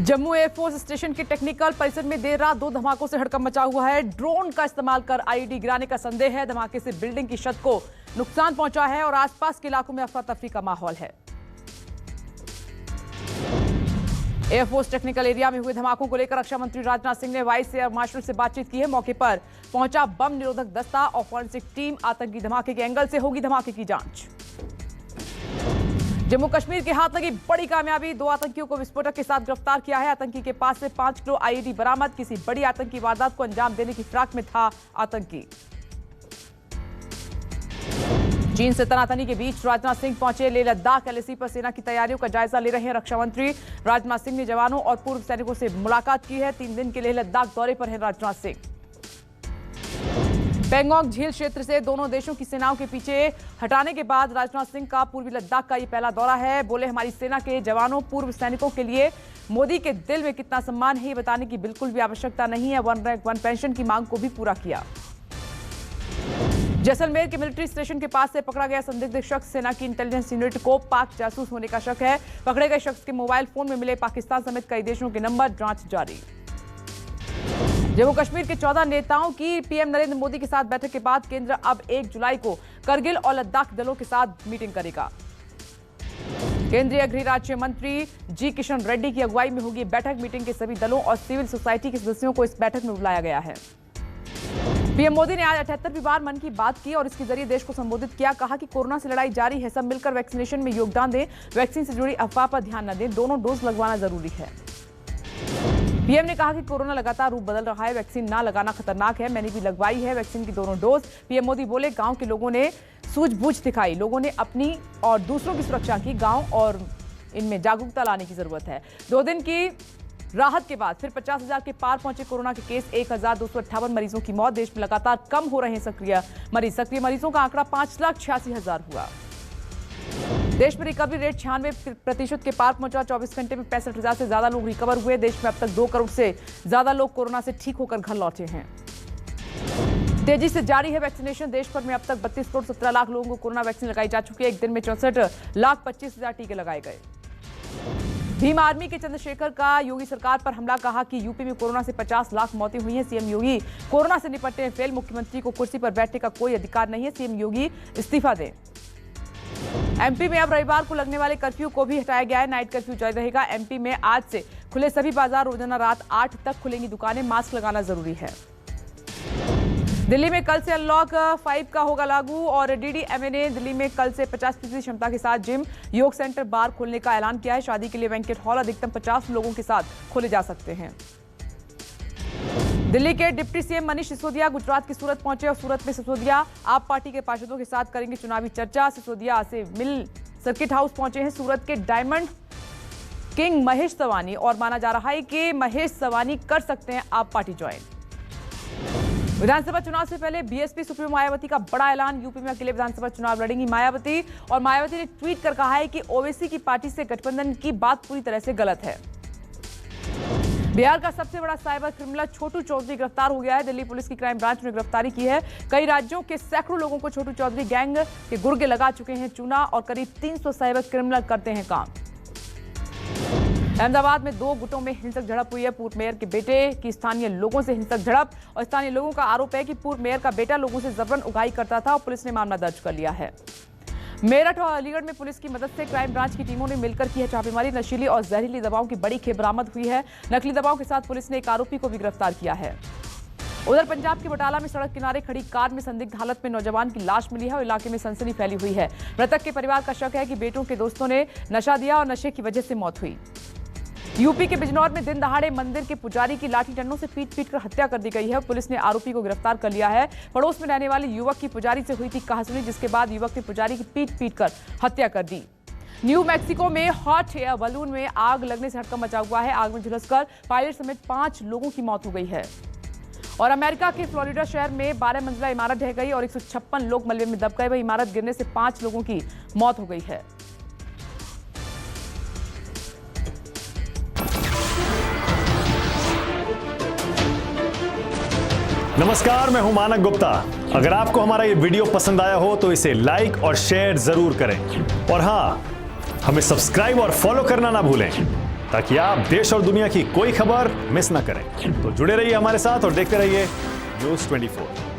Jammu air force station के technical परिसर में देर रात 2 धमाकों से हड़कंप मचा हुआ है। ड्रोन का इस्तेमाल कर आईईडी गिराने का संदेह है। धमाके से बिल्डिंग की छत को नुकसान पहुंचा है और आसपास के इलाकों में अफरा तफरी का माहौल है। एयरफोर्स टेक्निकल एरिया में हुए धमाकों को लेकर रक्षा मंत्री राजनाथ सिंह ने वाइस एयर मार्शल से बातचीत की है। मौके पर पहुंचा बम निरोधक दस्ता और फॉरेंसिक टीम। आतंकी धमाके के एंगल से होगी धमाके की जांच। जम्मू कश्मीर के हाथ लगी बड़ी कामयाबी। 2 आतंकियों को विस्फोटक के साथ गिरफ्तार किया है। आतंकी के पास से 5 किलो आईईडी बरामद। किसी बड़ी आतंकी वारदात को अंजाम देने की फिराक में था आतंकी। चीन से तनातनी के बीच राजनाथ सिंह पहुंचे लेह लद्दाख। एलएसी पर सेना की तैयारियों का जायजा ले रहे हैं रक्षा मंत्री राजनाथ सिंह ने जवानों और पूर्व सैनिकों से मुलाकात की है। 3 दिन के लेह लद्दाख दौरे पर हैं राजनाथ सिंह। पेंगोंग झील क्षेत्र से दोनों देशों की सेनाओं के पीछे हटाने के बाद राजनाथ सिंह का पूर्वी लद्दाख का ये पहला दौरा है। बोले, हमारी सेना के जवानों पूर्व सैनिकों के लिए मोदी के दिल में कितना सम्मान है ये बताने की बिल्कुल भी आवश्यकता नहीं है। 1 रैंक 1 पेंशन की मांग को भी पूरा किया। जैसलमेर के मिलिट्री स्टेशन के पास से पकड़ा गया संदिग्ध शख्स। सेना की इंटेलिजेंस यूनिट को पाक जासूस होने का शक है। पकड़े गए शख्स के मोबाइल फोन में मिले पाकिस्तान समेत कई देशों के नंबर। जांच जारी। जम्मू कश्मीर के 14 नेताओं की पीएम नरेंद्र मोदी के साथ बैठक के बाद केंद्र अब 1 जुलाई को करगिल और लद्दाख दलों के साथ मीटिंग करेगा। केंद्रीय गृह राज्य मंत्री जी किशन रेड्डी की अगुवाई में होगी बैठक। मीटिंग के सभी दलों और सिविल सोसाइटी के सदस्यों को इस बैठक में बुलाया गया है। पीएम मोदी ने आज 78वीं बार मन की बात की और इसके जरिए देश को संबोधित किया। कहा कि कोरोना से लड़ाई जारी है, सब मिलकर वैक्सीनेशन में योगदान दें। वैक्सीन से जुड़ी अफवाह पर ध्यान न दें, दोनों डोज लगवाना जरूरी है। पीएम ने कहा कि कोरोना लगातार रूप बदल रहा है, वैक्सीन ना लगाना खतरनाक है। मैंने भी लगवाई है वैक्सीन की दोनों डोज। पीएम मोदी बोले, गांव के लोगों ने सूझबूझ दिखाई, लोगों ने अपनी और दूसरों की सुरक्षा की। गांव और इनमें जागरूकता लाने की जरूरत है। 2 दिन की राहत के बाद फिर 50,000 के पार पहुंचे कोरोना के केस। 1,258 मरीजों की मौत। देश में लगातार कम हो रहे हैं सक्रिय मरीज। सक्रिय मरीजों का आंकड़ा 5,86,000 हुआ। देश में रिकवरी रेट 96% के पार पहुंचा। 24 घंटे में 65,000 से ज्यादा लोग रिकवर हुए। देश में अब तक 2 करोड़ से ज्यादा लोग कोरोना से ठीक होकर घर लौटे हैं। तेजी से जारी है वैक्सीनेशन। देश भर में अब तक 32 करोड़ 17 लाख लोगों को कोरोना वैक्सीन लगाई जा चुकी है। एक दिन में 64,25,000 टीके लगाए गए। भीम आर्मी के चंद्रशेखर का योगी सरकार पर हमला। कहा कि यूपी में कोरोना से 50 लाख मौतें हुई हैं। सीएम योगी कोरोना से निपटने में फेल। मुख्यमंत्री को कुर्सी पर बैठने का कोई अधिकार नहीं है। सीएम योगी इस्तीफा दें। एमपी में अब रविवार को लगने वाले कर्फ्यू को भी हटाया गया है। नाइट कर्फ्यू जारी रहेगा। एमपी में आज से खुले सभी बाजार। रोजाना रात 8 तक खुलेंगी दुकानें। मास्क लगाना जरूरी है। दिल्ली में कल से अनलॉक 5 का होगा लागू और डीडीएमए ने दिल्ली में कल से 50% क्षमता के साथ जिम, योग सेंटर, बार खोलने का ऐलान किया है। शादी के लिए बैंकेट हॉल अधिकतम 50 लोगों के साथ खोले जा सकते हैं। दिल्ली के डिप्टी सीएम मनीष सिसोदिया गुजरात की सूरत पहुंचे और सूरत में सिसोदिया आप पार्टी के पार्षदों के साथ करेंगे चुनावी चर्चा। सिसोदिया से मिल सर्किट हाउस पहुंचे हैं सूरत के डायमंड किंग महेश सवानी और माना जा रहा है कि महेश सवानी कर सकते हैं आप पार्टी ज्वाइन। विधानसभा चुनाव से पहले बीएसपी सुप्रीमो मायावती का बड़ा ऐलान। यूपी में अकेले विधानसभा चुनाव लड़ेंगी मायावती और मायावती ने ट्वीट कर कहा है कि ओवैसी की पार्टी से गठबंधन की बात पूरी तरह से गलत है। बिहार का सबसे बड़ा साइबर क्रिमिनल छोटू चौधरी गिरफ्तार हो गया है। दिल्ली पुलिस की क्राइम ब्रांच ने गिरफ्तारी की है। कई राज्यों के सैकड़ों लोगों को छोटू चौधरी गैंग के गुर्गे लगा चुके हैं चूना और करीब 300 साइबर क्रिमिनल करते हैं काम। अहमदाबाद में 2 गुटों में हिंसक झड़प हुई है। पूर्व मेयर के बेटे की स्थानीय लोगों से हिंसक झड़प और स्थानीय लोगों का आरोप है कि पूर्व मेयर का बेटा लोगों से जबरन उगाही करता था और पुलिस ने मामला दर्ज कर लिया है। मेरठ और अलीगढ़ में पुलिस की मदद से क्राइम ब्रांच की टीमों ने मिलकर की है छापेमारी। नशीली और जहरीली दवाओं की बड़ी खेप बरामद हुई है। नकली दवाओं के साथ पुलिस ने एक आरोपी को भी गिरफ्तार किया है। उधर पंजाब के बटाला में सड़क किनारे खड़ी कार में संदिग्ध हालत में नौजवान की लाश मिली है और इलाके में सनसनी फैली हुई है। मृतक के परिवार का शक है कि बेटों के दोस्तों ने नशा दिया और नशे की वजह से मौत हुई। यूपी के बिजनौर में दिन दहाड़े मंदिर के पुजारी की लाठी डंडों से पीट कर हत्या कर दी गई है। पुलिस ने आरोपी को गिरफ्तार कर लिया है। पड़ोस में रहने वाले युवक की पुजारी से हुई थी कहासुनी, जिसके बाद युवक ने पुजारी की पीट कर हत्या कर दी। न्यू मैक्सिको में हॉट एयर बलून में आग लगने से हड़कंप मचा हुआ है। आग में झुलसकर पायलट समेत 5 लोगों की मौत हो गई है। और अमेरिका के फ्लोरिडा शहर में 12 मंजिला इमारत ढह गई और 156 लोग मलबे में दब गए। वही इमारत गिरने से 5 लोगों की मौत हो गई है। नमस्कार, मैं हूं मानक गुप्ता। अगर आपको हमारा ये वीडियो पसंद आया हो तो इसे लाइक और शेयर जरूर करें और हां, हमें सब्सक्राइब और फॉलो करना ना भूलें। ताकि आप देश और दुनिया की कोई खबर मिस ना करें। तो जुड़े रहिए हमारे साथ और देखते रहिए News 24।